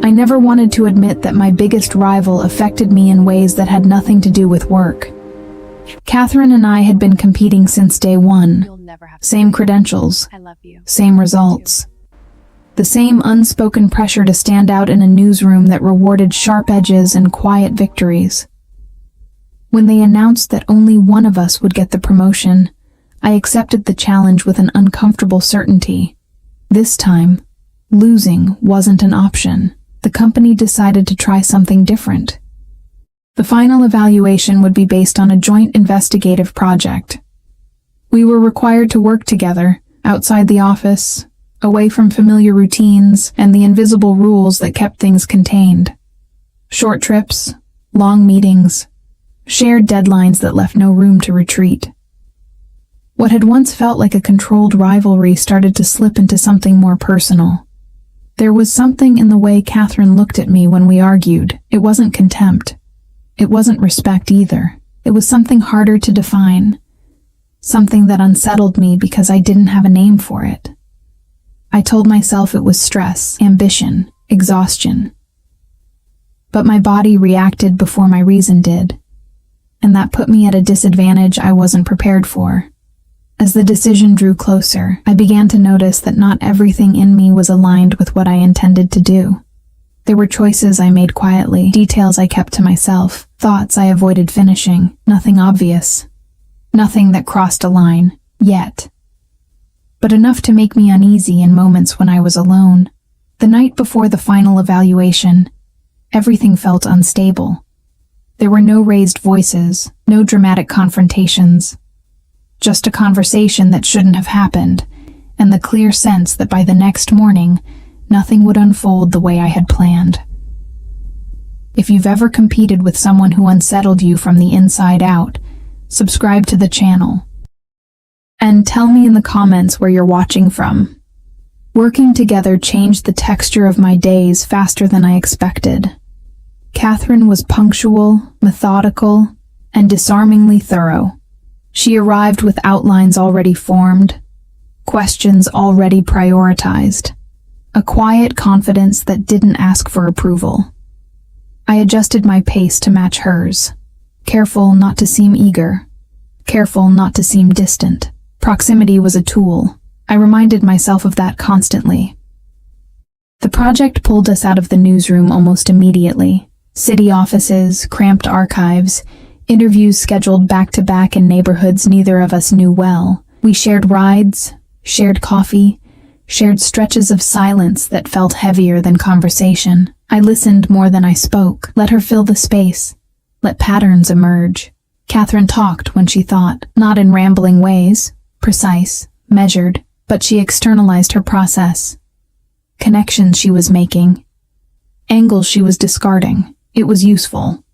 I never wanted to admit that my biggest rival affected me in ways that had nothing to do with work. Catherine and I had been competing since day one. Same credentials, same results. The same unspoken pressure to stand out in a newsroom that rewarded sharp edges and quiet victories. When they announced that only one of us would get the promotion, I accepted the challenge with an uncomfortable certainty. This time, losing wasn't an option. The company decided to try something different. The final evaluation would be based on a joint investigative project. We were required to work together, outside the office, away from familiar routines and the invisible rules that kept things contained. Short trips, long meetings, shared deadlines that left no room to retreat. What had once felt like a controlled rivalry started to slip into something more personal. There was something in the way Catherine looked at me when we argued. It wasn't contempt. It wasn't respect either. It was something harder to define. Something that unsettled me because I didn't have a name for it. I told myself it was stress, ambition, exhaustion. But my body reacted before my reason did, and that put me at a disadvantage I wasn't prepared for. As the decision drew closer, I began to notice that not everything in me was aligned with what I intended to do. There were choices I made quietly, details I kept to myself, thoughts I avoided finishing, nothing obvious. Nothing that crossed a line, yet. But enough to make me uneasy in moments when I was alone. The night before the final evaluation, everything felt unstable. There were no raised voices, no dramatic confrontations. Just a conversation that shouldn't have happened, and the clear sense that by the next morning, nothing would unfold the way I had planned. If you've ever competed with someone who unsettled you from the inside out, subscribe to the channel. And tell me in the comments where you're watching from. Working together changed the texture of my days faster than I expected. Catherine was punctual, methodical, and disarmingly thorough. She arrived with outlines already formed, questions already prioritized, a quiet confidence that didn't ask for approval. I adjusted my pace to match hers, careful not to seem eager, careful not to seem distant. Proximity was a tool. I reminded myself of that constantly. The project pulled us out of the newsroom almost immediately. City offices, cramped archives, interviews scheduled back-to-back in neighborhoods neither of us knew well. We shared rides, shared coffee, shared stretches of silence that felt heavier than conversation. I listened more than I spoke, let her fill the space, let patterns emerge. Catherine talked when she thought, not in rambling ways, precise, measured, but she externalized her process. Connections she was making, angles she was discarding. It was useful.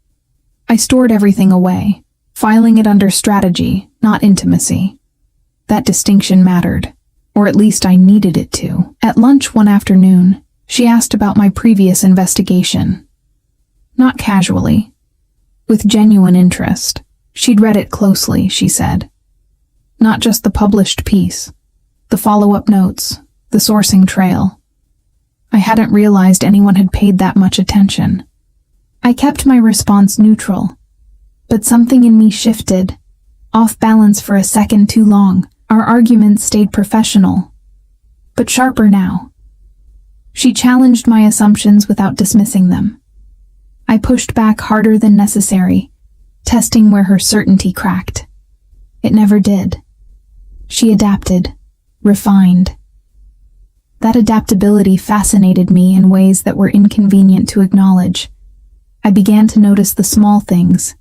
I stored everything away, filing it under strategy, not intimacy. That distinction mattered, or at least I needed it to. At lunch one afternoon, she asked about my previous investigation. Not casually, with genuine interest. She'd read it closely, she said. Not just the published piece, the follow-up notes, the sourcing trail. I hadn't realized anyone had paid that much attention. I kept my response neutral, but something in me shifted, off balance for a second too long. Our arguments stayed professional, but sharper now. She challenged my assumptions without dismissing them. I pushed back harder than necessary, testing where her certainty cracked. It never did. She adapted, refined. That adaptability fascinated me in ways that were inconvenient to acknowledge. I began to notice the small things,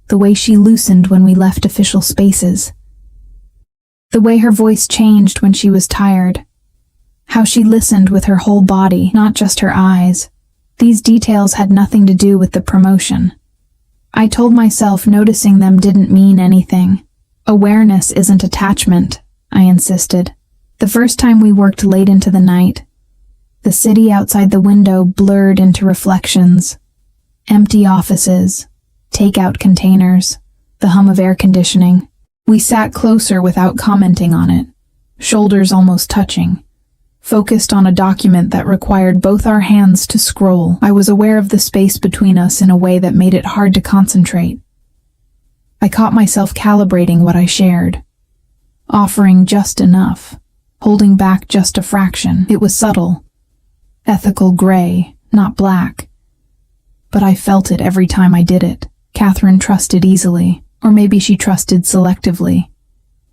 the way she loosened when we left official spaces, the way her voice changed when she was tired, how she listened with her whole body, not just her eyes. These details had nothing to do with the promotion. I told myself noticing them didn't mean anything. Awareness isn't attachment, I insisted. The first time we worked late into the night, the city outside the window blurred into reflections. Empty offices, takeout containers, the hum of air conditioning. We sat closer without commenting on it, shoulders almost touching, focused on a document that required both our hands to scroll. I was aware of the space between us in a way that made it hard to concentrate. I caught myself calibrating what I shared, offering just enough, holding back just a fraction. It was subtle, ethical gray, not black. But I felt it every time I did it. Catherine trusted easily, or maybe she trusted selectively,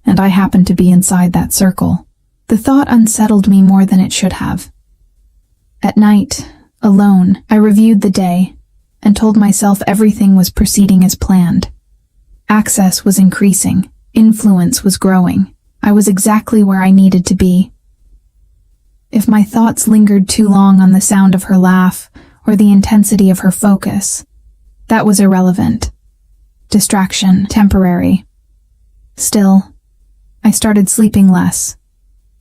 and I happened to be inside that circle. The thought unsettled me more than it should have. At night, alone, I reviewed the day and told myself everything was proceeding as planned. Access was increasing, influence was growing. I was exactly where I needed to be. If my thoughts lingered too long on the sound of her laugh or the intensity of her focus, that was irrelevant. Distraction, temporary. Still, I started sleeping less.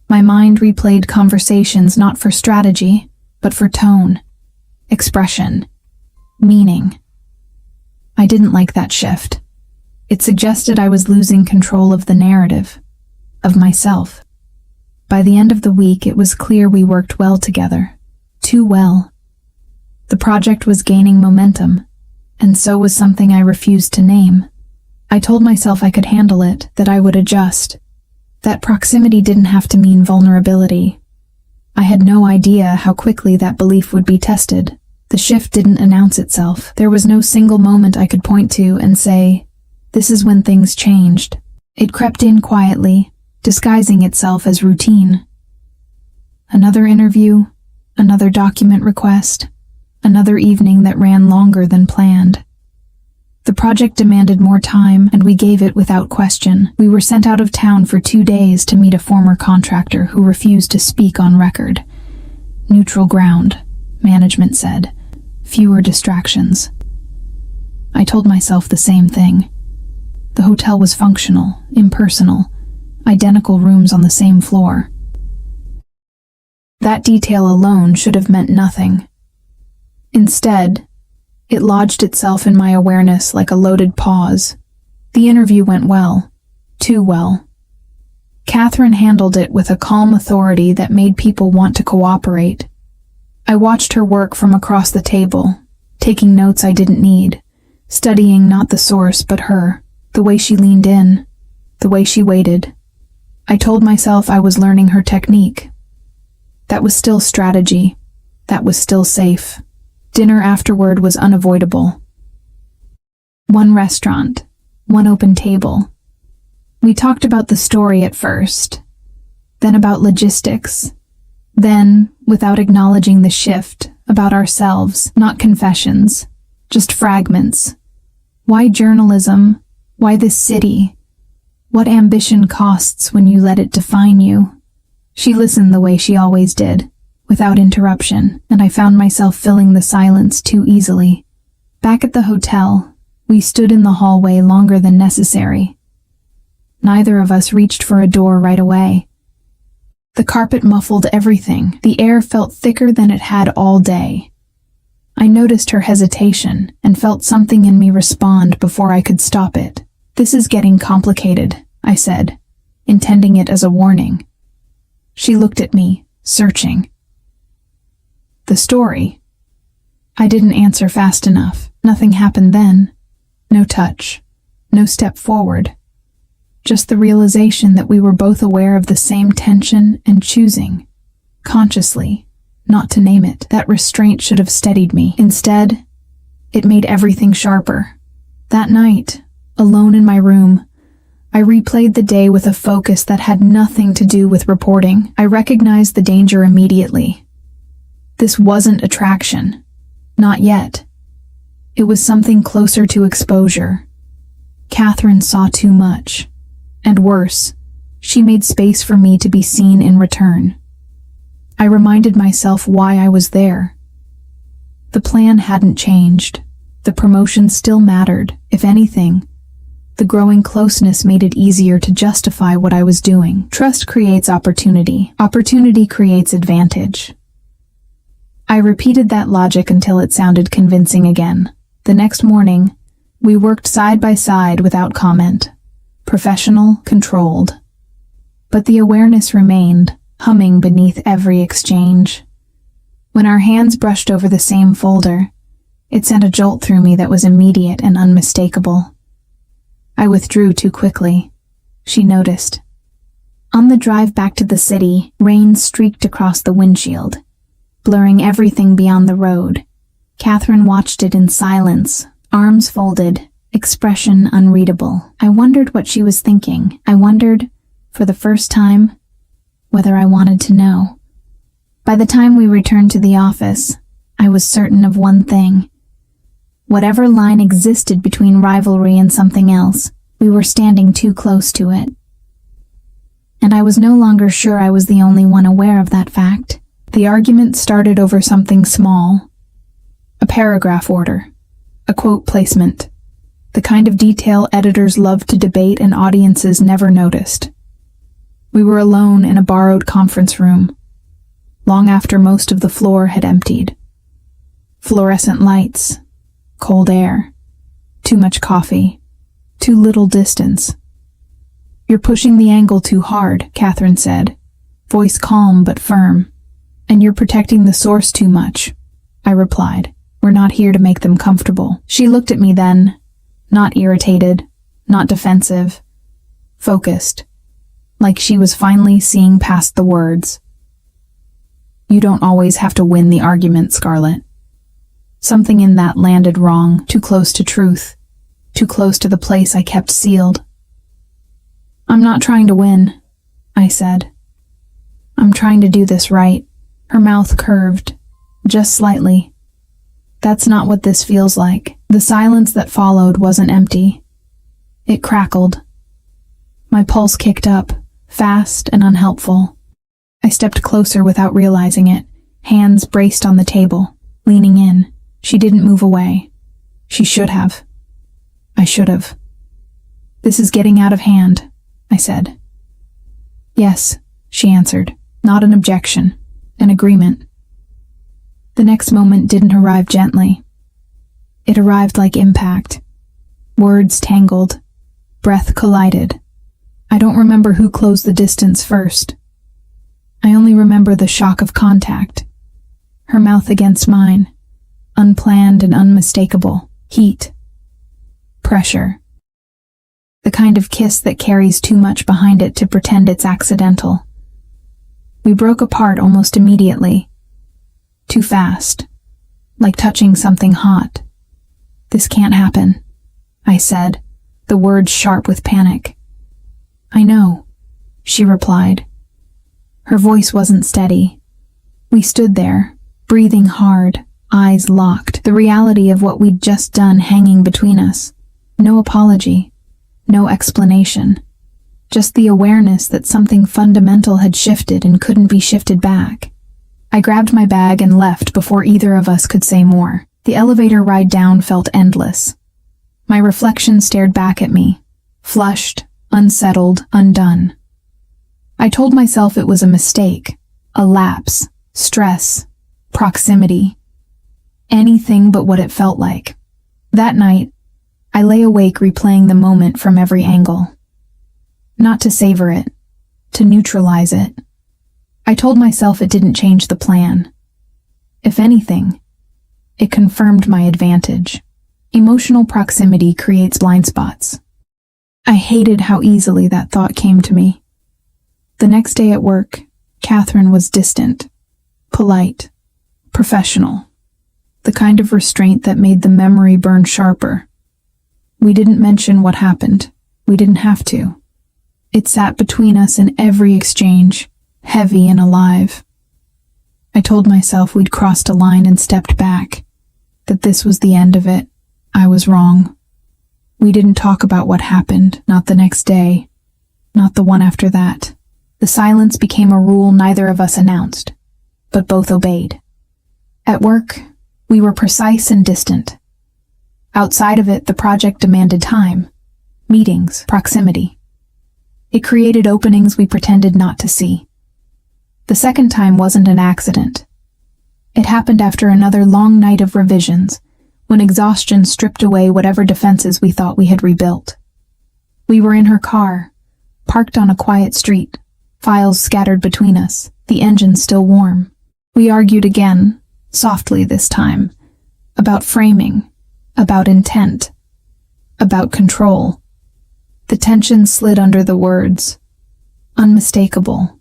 My mind replayed conversations not for strategy, but for tone, expression, meaning. I didn't like that shift. It suggested I was losing control of the narrative, of myself. By the end of the week, it was clear we worked well together. Too well. The project was gaining momentum, and so was something I refused to name. I told myself I could handle it, that I would adjust. That proximity didn't have to mean vulnerability. I had no idea how quickly that belief would be tested. The shift didn't announce itself. There was no single moment I could point to and say, "This is when things changed." It crept in quietly, disguising itself as routine. Another interview, another document request, another evening that ran longer than planned. The project demanded more time, and we gave it without question. We were sent out of town for 2 days to meet a former contractor who refused to speak on record. Neutral ground, management said. Fewer distractions. I told myself the same thing. The hotel was functional, impersonal, identical rooms on the same floor. That detail alone should have meant nothing. Instead, it lodged itself in my awareness like a loaded pause. The interview went well. Too well. Catherine handled it with a calm authority that made people want to cooperate. I watched her work from across the table, taking notes I didn't need, studying not the source but her, the way she leaned in, the way she waited. I told myself I was learning her technique. That was still strategy. That was still safe. Dinner afterward was unavoidable. One restaurant, one open table. We talked about the story at first, then about logistics, then, without acknowledging the shift, about ourselves, not confessions, just fragments. Why journalism? Why this city? What ambition costs when you let it define you? She listened the way she always did, without interruption, and I found myself filling the silence too easily. Back at the hotel, we stood in the hallway longer than necessary. Neither of us reached for a door right away. The carpet muffled everything. The air felt thicker than it had all day. I noticed her hesitation and felt something in me respond before I could stop it. "This is getting complicated," I said, intending it as a warning. She looked at me, searching. "The story." I didn't answer fast enough. Nothing happened then. No touch. No step forward. Just the realization that we were both aware of the same tension and choosing, consciously, not to name it. That restraint should have steadied me. Instead, it made everything sharper. That night, alone in my room, I replayed the day with a focus that had nothing to do with reporting. I recognized the danger immediately. This wasn't attraction. Not yet. It was something closer to exposure. Catherine saw too much. And worse, she made space for me to be seen in return. I reminded myself why I was there. The plan hadn't changed. The promotion still mattered. If anything, the growing closeness made it easier to justify what I was doing. Trust creates opportunity. Opportunity creates advantage. I repeated that logic until it sounded convincing again. The next morning, we worked side by side without comment. Professional, controlled. But the awareness remained. humming beneath every exchange. When our hands brushed over the same folder, it sent a jolt through me that was immediate and unmistakable. I withdrew too quickly. She noticed. On the drive back to the city, rain streaked across the windshield, blurring everything beyond the road. Catherine watched it in silence, arms folded, expression unreadable. I wondered what she was thinking. I wondered, for the first time, whether I wanted to know. By the time we returned to the office, I was certain of one thing. Whatever line existed between rivalry and something else, we were standing too close to it. And I was no longer sure I was the only one aware of that fact. The argument started over something small. A paragraph order. A quote placement. The kind of detail editors love to debate and audiences never noticed. We were alone in a borrowed conference room, long after most of the floor had emptied. Fluorescent lights, cold air, too much coffee, too little distance. "You're pushing the angle too hard," Catherine said, voice calm but firm. "And you're protecting the source too much," I replied. "We're not here to make them comfortable." She looked at me then, not irritated, not defensive, focused, like she was finally seeing past the words. "You don't always have to win the argument, Scarlett." Something in that landed wrong, too close to truth, too close to the place I kept sealed. "I'm not trying to win," I said. "I'm trying to do this right." Her mouth curved, just slightly. "That's not what this feels like." The silence that followed wasn't empty. It crackled. My pulse kicked up, fast and unhelpful. I stepped closer without realizing it, hands braced on the table, leaning in. She didn't move away. She should have. I should have. "This is getting out of hand," I said. "Yes," she answered, not an objection, an agreement. The next moment didn't arrive gently. It arrived like impact. Words tangled, breath collided. I don't remember who closed the distance first. I only remember the shock of contact. Her mouth against mine, unplanned and unmistakable. Heat. Pressure. The kind of kiss that carries too much behind it to pretend it's accidental. We broke apart almost immediately. Too fast. Like touching something hot. "This can't happen," I said, the words sharp with panic. "I know," she replied. Her voice wasn't steady. We stood there, breathing hard, eyes locked, the reality of what we'd just done hanging between us. No apology, no explanation, just the awareness that something fundamental had shifted and couldn't be shifted back. I grabbed my bag and left before either of us could say more. The elevator ride down felt endless. My reflection stared back at me, flushed, unsettled, undone. I told myself it was a mistake, a lapse, stress, proximity. Anything but what it felt like. That night, I lay awake replaying the moment from every angle. Not to savor it, to neutralize it. I told myself it didn't change the plan. If anything, it confirmed my advantage. Emotional proximity creates blind spots. I hated how easily that thought came to me. The next day at work, Catherine was distant, polite, professional. The kind of restraint that made the memory burn sharper. We didn't mention what happened. We didn't have to. It sat between us in every exchange, heavy and alive. I told myself we'd crossed a line and stepped back, that this was the end of it. I was wrong. We didn't talk about what happened, not the next day, not the one after that. The silence became a rule neither of us announced, but both obeyed. At work, we were precise and distant. Outside of it, the project demanded time, meetings, proximity. It created openings we pretended not to see. The second time wasn't an accident. It happened after another long night of revisions, when exhaustion stripped away whatever defenses we thought we had rebuilt. We were in her car, parked on a quiet street, files scattered between us, the engine still warm. We argued again, softly this time, about framing, about intent, about control. The tension slid under the words. Unmistakable.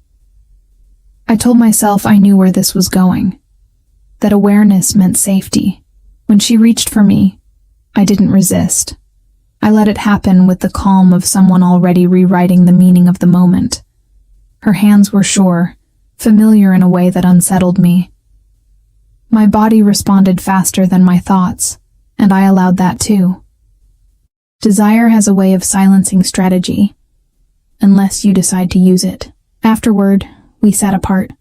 I told myself I knew where this was going, that awareness meant safety. When she reached for me, I didn't resist. I let it happen with the calm of someone already rewriting the meaning of the moment. Her hands were sure, familiar in a way that unsettled me. My body responded faster than my thoughts, and I allowed that too. Desire has a way of silencing strategy, unless you decide to use it. Afterward, we sat apart.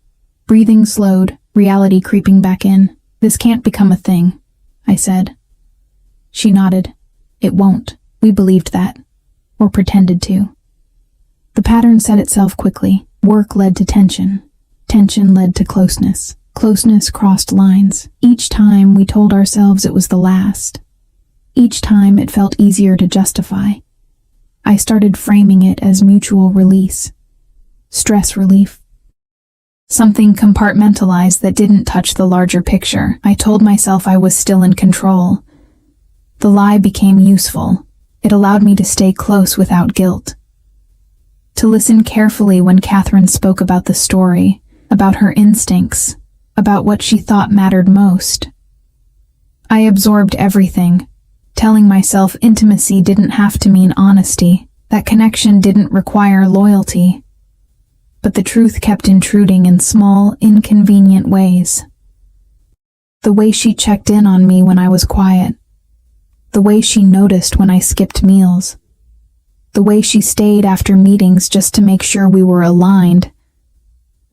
Breathing slowed, reality creeping back in. This can't become a thing, I said. She nodded. It won't. We believed that. Or pretended to. The pattern set itself quickly. Work led to tension. Tension led to closeness. Closeness crossed lines. Each time we told ourselves it was the last. Each time it felt easier to justify. I started framing it as mutual release. Stress relief. Something compartmentalized that didn't touch the larger picture. I told myself I was still in control. The lie became useful. It allowed me to stay close without guilt. To listen carefully when Catherine spoke about the story, about her instincts, about what she thought mattered most. I absorbed everything, telling myself intimacy didn't have to mean honesty, that connection didn't require loyalty. But the truth kept intruding in small, inconvenient ways. The way she checked in on me when I was quiet. The way she noticed when I skipped meals. The way she stayed after meetings just to make sure we were aligned.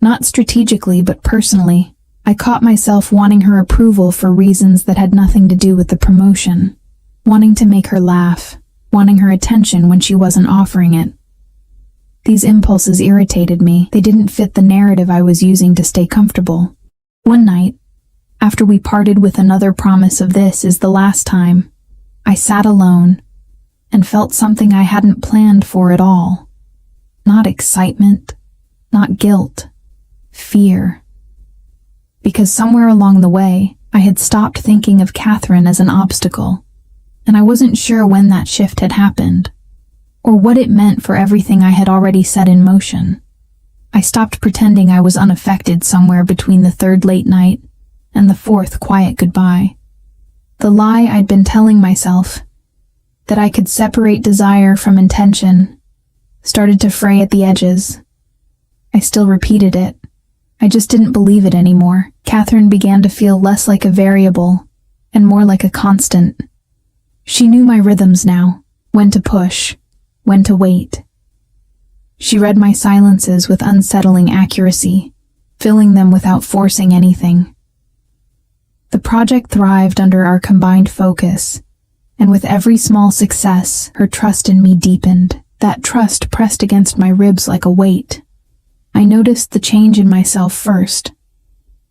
Not strategically, but personally. I caught myself wanting her approval for reasons that had nothing to do with the promotion. Wanting to make her laugh. Wanting her attention when she wasn't offering it. These impulses irritated me. They didn't fit the narrative I was using to stay comfortable. One night, after we parted with another promise of this is the last time, I sat alone and felt something I hadn't planned for at all. Not excitement, not guilt, fear. Because somewhere along the way, I had stopped thinking of Catherine as an obstacle, and I wasn't sure when that shift had happened, or what it meant for everything I had already set in motion. I stopped pretending I was unaffected somewhere between the third late night and the fourth quiet goodbye. The lie I'd been telling myself, that I could separate desire from intention, started to fray at the edges. I still repeated it. I just didn't believe it anymore. Catherine began to feel less like a variable and more like a constant. She knew my rhythms now, when to push, when to wait. She read my silences with unsettling accuracy, filling them without forcing anything. The project thrived under our combined focus, and with every small success, her trust in me deepened. That trust pressed against my ribs like a weight. I noticed the change in myself first.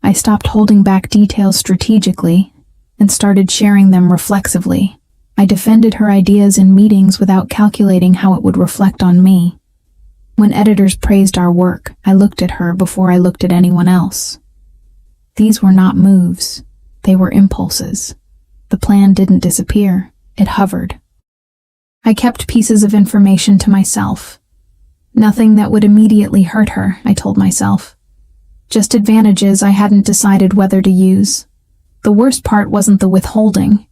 I stopped holding back details strategically and started sharing them reflexively. I defended her ideas in meetings without calculating how it would reflect on me. When editors praised our work, I looked at her before I looked at anyone else. These were not moves. They were impulses. The plan didn't disappear. It hovered. I kept pieces of information to myself. Nothing that would immediately hurt her, I told myself. Just advantages I hadn't decided whether to use. The worst part wasn't the withholding.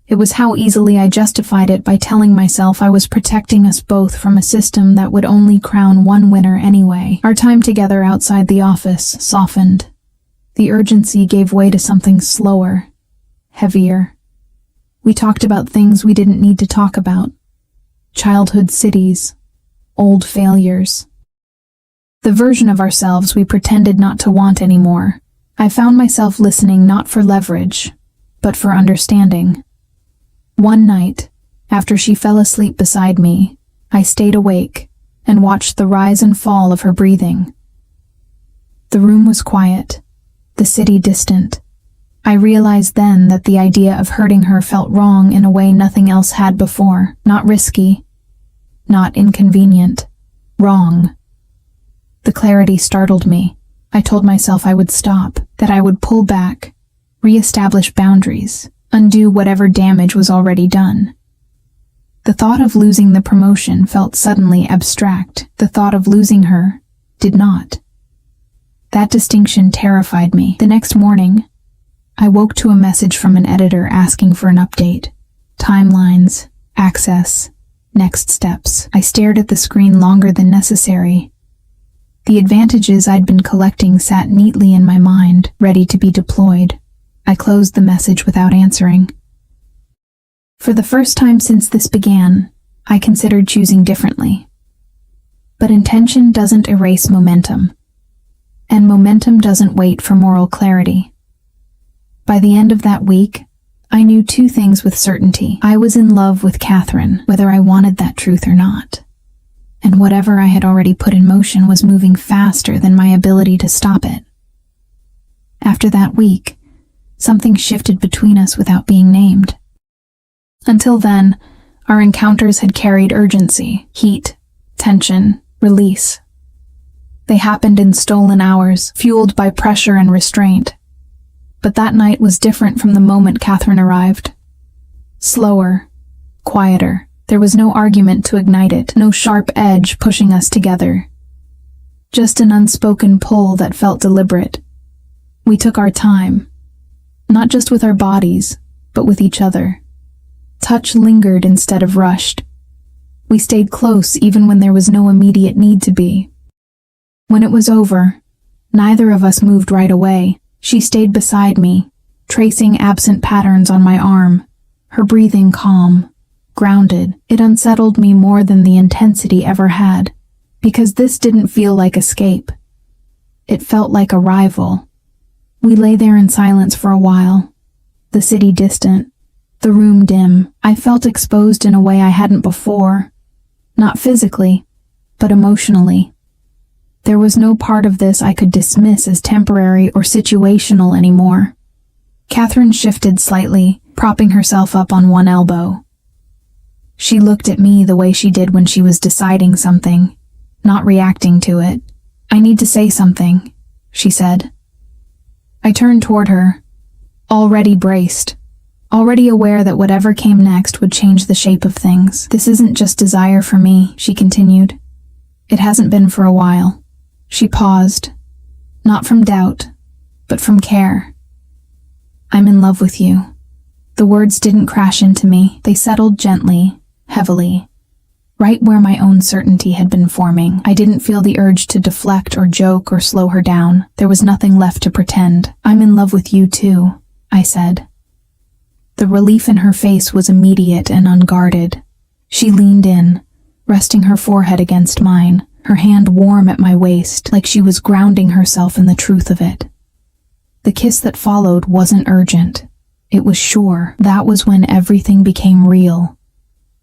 It was how easily I justified it by telling myself I was protecting us both from a system that would only crown one winner anyway. Our time together outside the office softened. The urgency gave way to something slower, heavier. We talked about things we didn't need to talk about. Childhood cities, old failures. The version of ourselves we pretended not to want anymore. I found myself listening not for leverage, but for understanding. One night, after she fell asleep beside me, I stayed awake and watched the rise and fall of her breathing. The room was quiet, the city distant. I realized then that the idea of hurting her felt wrong in a way nothing else had before. Not risky, not inconvenient, wrong. The clarity startled me. I told myself I would stop, that I would pull back, re-establish boundaries, undo whatever damage was already done. The thought of losing the promotion felt suddenly abstract. The thought of losing her did not. That distinction terrified me. The next morning, I woke to a message from an editor asking for an update. Timelines, access, next steps. I stared at the screen longer than necessary. The advantages I'd been collecting sat neatly in my mind, ready to be deployed. I closed the message without answering. For the first time since this began, I considered choosing differently. But intention doesn't erase momentum, and momentum doesn't wait for moral clarity. By the end of that week, I knew two things with certainty. I was in love with Catherine, whether I wanted that truth or not. And whatever I had already put in motion was moving faster than my ability to stop it. After that week, something shifted between us without being named. Until then, our encounters had carried urgency, heat, tension, release. They happened in stolen hours, fueled by pressure and restraint. But that night was different from the moment Catherine arrived. Slower, quieter. There was no argument to ignite it, no sharp edge pushing us together. Just an unspoken pull that felt deliberate. We took our time, not just with our bodies, but with each other. Touch lingered instead of rushed. We stayed close even when there was no immediate need to be. When it was over, neither of us moved right away. She stayed beside me, tracing absent patterns on my arm, her breathing calm, grounded. It unsettled me more than the intensity ever had, because this didn't feel like escape. It felt like arrival. We lay there in silence for a while, the city distant, the room dim. I felt exposed in a way I hadn't before, not physically, but emotionally. There was no part of this I could dismiss as temporary or situational anymore. Catherine shifted slightly, propping herself up on one elbow. She looked at me the way she did when she was deciding something, not reacting to it. "I need to say something," she said. I turned toward her, already braced, already aware that whatever came next would change the shape of things. "This isn't just desire for me," she continued. "It hasn't been for a while." She paused, not from doubt, but from care. "I'm in love with you." The words didn't crash into me. They settled gently, heavily, right where my own certainty had been forming. I didn't feel the urge to deflect or joke or slow her down. There was nothing left to pretend. "I'm in love with you too," I said. The relief in her face was immediate and unguarded. She leaned in, resting her forehead against mine, her hand warm at my waist, like she was grounding herself in the truth of it. The kiss that followed wasn't urgent. It was sure. That was when everything became real.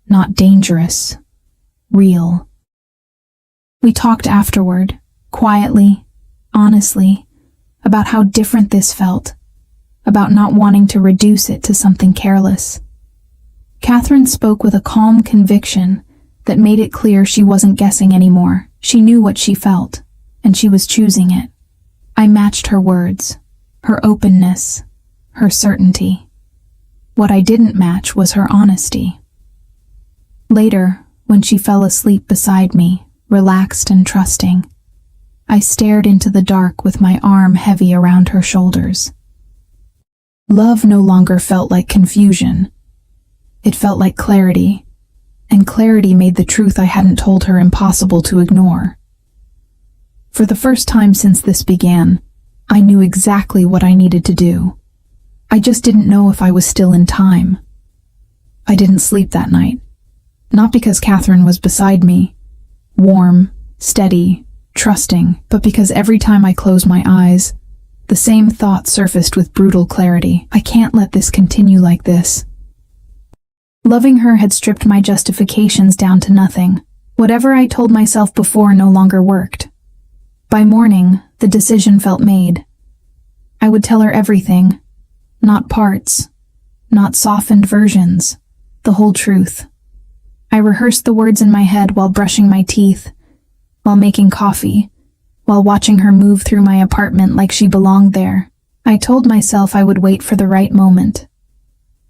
Not dangerous. Real. We talked afterward, quietly, honestly, about how different this felt, about not wanting to reduce it to something careless. Catherine spoke with a calm conviction that made it clear she wasn't guessing anymore. She knew what she felt, and she was choosing it. I matched her words, her openness, her certainty. What I didn't match was her honesty. Later, when she fell asleep beside me, relaxed and trusting, I stared into the dark with my arm heavy around her shoulders. Love no longer felt like confusion. It felt like clarity, and clarity made the truth I hadn't told her impossible to ignore. For the first time since this began, I knew exactly what I needed to do. I just didn't know if I was still in time. I didn't sleep that night. Not because Catherine was beside me, warm, steady, trusting, but because every time I closed my eyes, the same thought surfaced with brutal clarity. I can't let this continue like this. Loving her had stripped my justifications down to nothing. Whatever I told myself before no longer worked. By morning, the decision felt made. I would tell her everything, not parts, not softened versions, the whole truth. I rehearsed the words in my head while brushing my teeth, while making coffee, while watching her move through my apartment like she belonged there. I told myself I would wait for the right moment.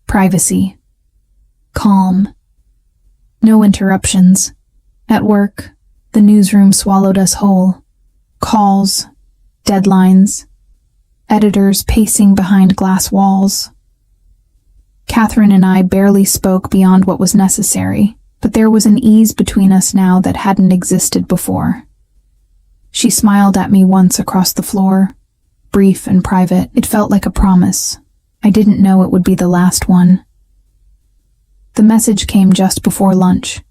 Privacy. Calm. No interruptions. At work, the newsroom swallowed us whole. Calls, deadlines, editors pacing behind glass walls. Catherine and I barely spoke beyond what was necessary, but there was an ease between us now that hadn't existed before. She smiled at me once across the floor, brief and private. It felt like a promise. I didn't know it would be the last one. The message came just before lunch.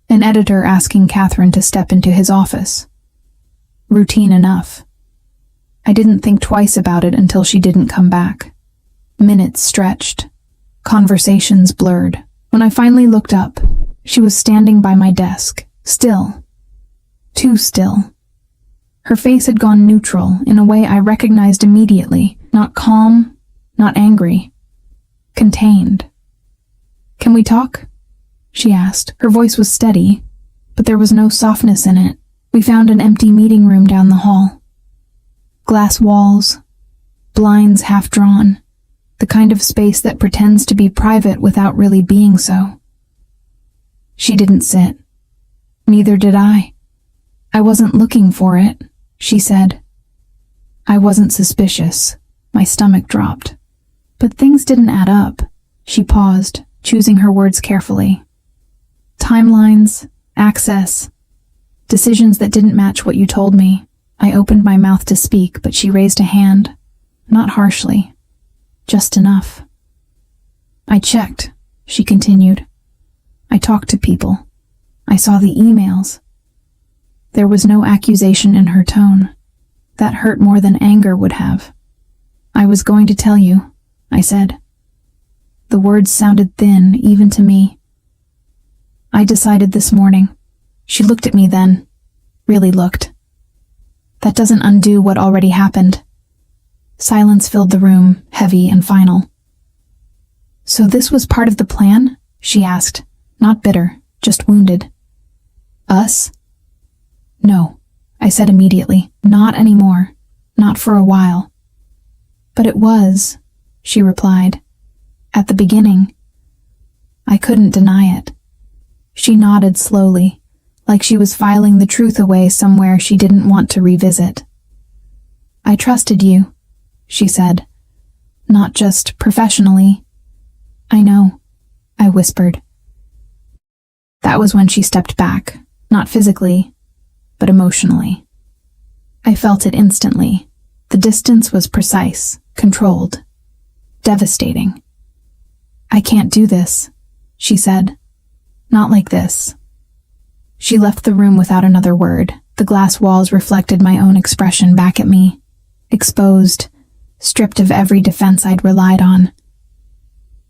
An editor asking Catherine to step into his office. Routine enough. I didn't think twice about it until she didn't come back. Minutes stretched. Conversations blurred. When I finally looked up, she was standing by my desk, still. Too still. Her face had gone neutral in a way I recognized immediately. Not calm, not angry. Contained. "Can we talk?" she asked. Her voice was steady, but there was no softness in it. We found an empty meeting room down the hall. Glass walls, blinds half drawn, the kind of space that pretends to be private without really being so. She didn't sit. Neither did I. "I wasn't looking for it," she said. I wasn't suspicious. My stomach dropped. But things didn't add up. She paused, choosing her words carefully. Timelines, access, decisions that didn't match what you told me. I opened my mouth to speak, but she raised a hand, not harshly, just enough. "I checked," she continued. "I talked to people. I saw the emails." There was no accusation in her tone. That hurt more than anger would have. "I was going to tell you," I said. The words sounded thin, even to me. "I decided this morning." She looked at me then. Really looked. "That doesn't undo what already happened." Silence filled the room, heavy and final. "So this was part of the plan?" she asked, not bitter, just wounded. "Us?" "No," I said immediately. "Not anymore. Not for a while." "But it was," she replied. "At the beginning." I couldn't deny it. She nodded slowly, like she was filing the truth away somewhere she didn't want to revisit. "I trusted you," she said. "Not just professionally." "I know," I whispered. That was when she stepped back, not physically, but emotionally. I felt it instantly. The distance was precise, controlled, devastating. "I can't do this," she said. "Not like this." She left the room without another word. The glass walls reflected my own expression back at me, exposed, stripped of every defense I'd relied on.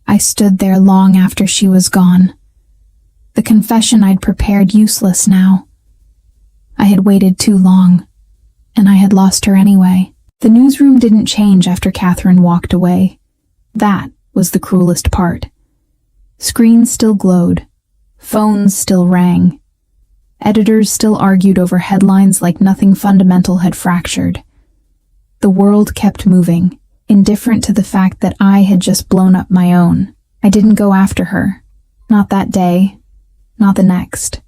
I stood there long after she was gone. The confession I'd prepared useless now. I had waited too long, and I had lost her anyway. The newsroom didn't change after Catherine walked away. That was the cruelest part. Screens still glowed. Phones still rang. Editors still argued over headlines like nothing fundamental had fractured. The world kept moving, indifferent to the fact that I had just blown up my own. I didn't go after her. Not that day. Not the next.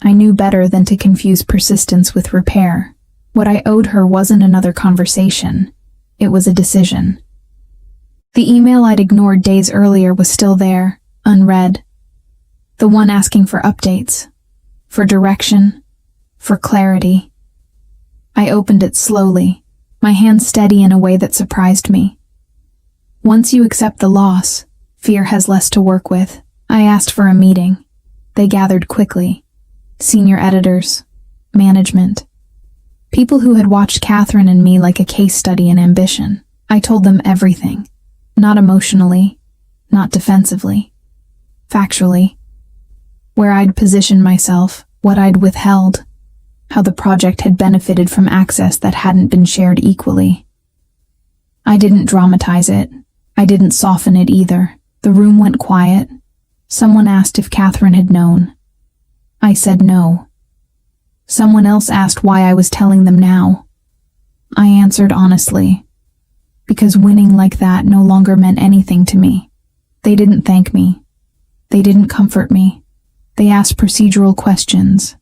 I knew better than to confuse persistence with repair. What I owed her wasn't another conversation. It was a decision. The email I'd ignored days earlier was still there, unread. The one asking for updates, for direction, for clarity. I opened it slowly, my hand steady in a way that surprised me. Once you accept the loss, fear has less to work with. I asked for a meeting. They gathered quickly. Senior editors, management, people who had watched Catherine and me like a case study in ambition. I told them everything, not emotionally, not defensively, factually. Where I'd positioned myself, what I'd withheld, how the project had benefited from access that hadn't been shared equally. I didn't dramatize it. I didn't soften it either. The room went quiet. Someone asked if Catherine had known. I said no. Someone else asked why I was telling them now. I answered honestly, because winning like that no longer meant anything to me. They didn't thank me. They didn't comfort me. They asked procedural questions,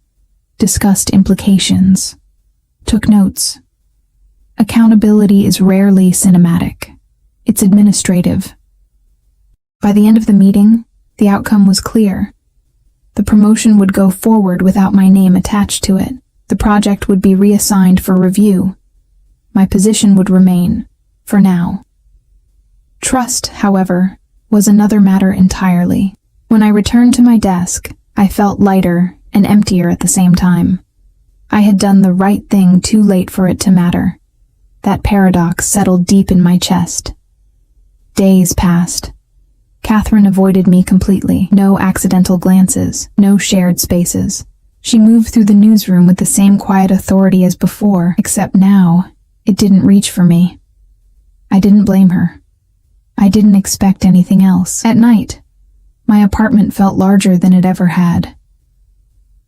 discussed implications, took notes. Accountability is rarely cinematic. It's administrative. By the end of the meeting, the outcome was clear. The promotion would go forward without my name attached to it. The project would be reassigned for review. My position would remain, for now. Trust, however, was another matter entirely. When I returned to my desk, I felt lighter and emptier at the same time. I had done the right thing too late for it to matter. That paradox settled deep in my chest. Days passed. Catherine avoided me completely. No accidental glances, no shared spaces. She moved through the newsroom with the same quiet authority as before, except now, it didn't reach for me. I didn't blame her. I didn't expect anything else. At night, my apartment felt larger than it ever had.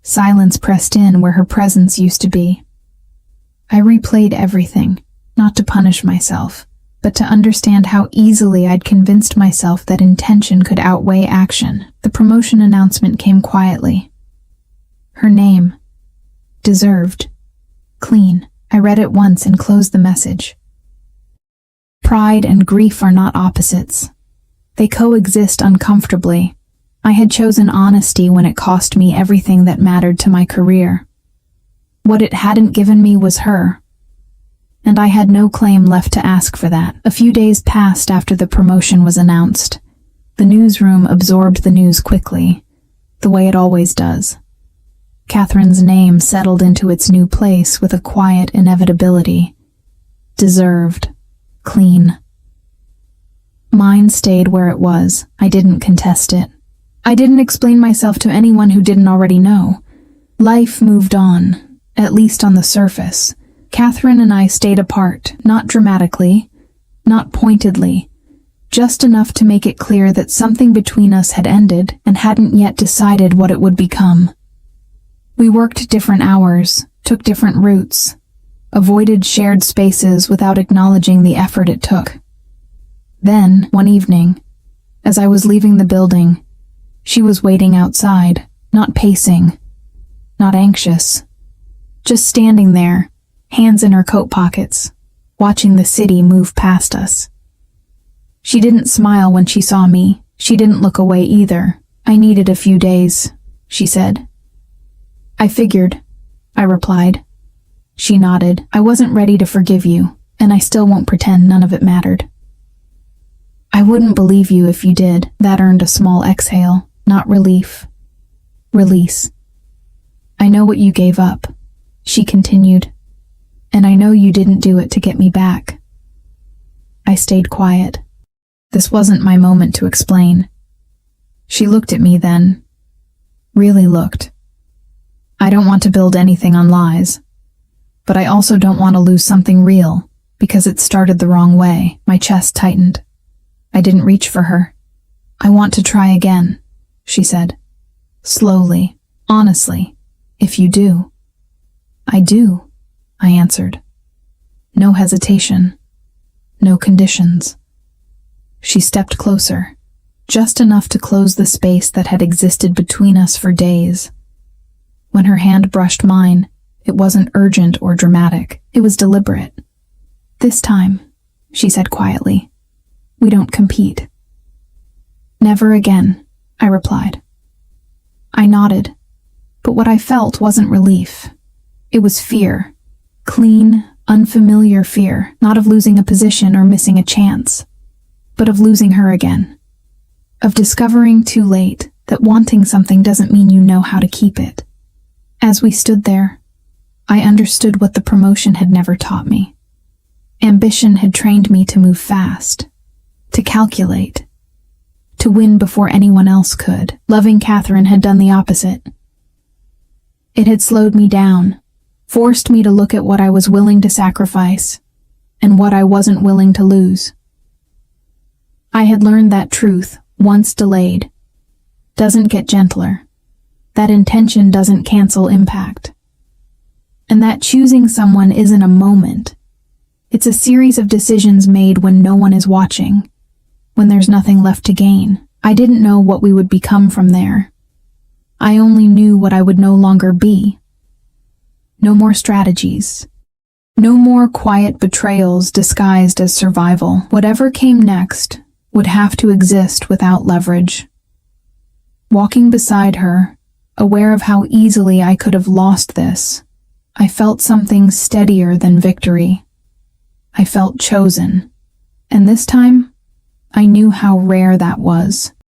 Silence pressed in where her presence used to be. I replayed everything, not to punish myself, but to understand how easily I'd convinced myself that intention could outweigh action. The promotion announcement came quietly. Her name. Deserved. Clean. I read it once and closed the message. Pride and grief are not opposites. They coexist uncomfortably. I had chosen honesty when it cost me everything that mattered to my career. What it hadn't given me was her. And I had no claim left to ask for that. A few days passed after the promotion was announced. The newsroom absorbed the news quickly, the way it always does. Catherine's name settled into its new place with a quiet inevitability. Deserved. Clean. Mine stayed where it was. I didn't contest it. I didn't explain myself to anyone who didn't already know. Life moved on, at least on the surface. Catherine and I stayed apart, not dramatically, not pointedly, just enough to make it clear that something between us had ended and hadn't yet decided what it would become. We worked different hours, took different routes, avoided shared spaces without acknowledging the effort it took. Then, one evening, as I was leaving the building, she was waiting outside, not pacing, not anxious, just standing there, hands in her coat pockets, watching the city move past us. She didn't smile when she saw me. She didn't look away either. I needed a few days, she said. I figured, I replied. She nodded. I wasn't ready to forgive you, and I still won't pretend none of it mattered. I wouldn't believe you if you did. That earned a small exhale, not relief. Release. I know what you gave up, she continued. And I know you didn't do it to get me back. I stayed quiet. This wasn't my moment to explain. She looked at me then. Really looked. I don't want to build anything on lies. But I also don't want to lose something real, because it started the wrong way. My chest tightened. I didn't reach for her. I want to try again, she said. Slowly, honestly, if you do. I do. I answered. No hesitation. No conditions. She stepped closer, just enough to close the space that had existed between us for days. When her hand brushed mine, it wasn't urgent or dramatic. It was deliberate. This time, she said quietly, we don't compete. Never again, I replied. I nodded, but what I felt wasn't relief. It was fear. Clean, unfamiliar fear, not of losing a position or missing a chance, but of losing her again. Of discovering too late that wanting something doesn't mean you know how to keep it. As we stood there, I understood what the promotion had never taught me. Ambition had trained me to move fast, to calculate, to win before anyone else could. Loving Catherine had done the opposite. It had slowed me down, forced me to look at what I was willing to sacrifice and what I wasn't willing to lose. I had learned that truth, once delayed, doesn't get gentler. That intention doesn't cancel impact. and that choosing someone isn't a moment. It's a series of decisions made when no one is watching, when there's nothing left to gain. I didn't know what we would become from there. I only knew what I would no longer be. No more strategies. No more quiet betrayals disguised as survival. Whatever came next would have to exist without leverage. Walking beside her, aware of how easily I could have lost this, I felt something steadier than victory. I felt chosen. And this time, I knew how rare that was.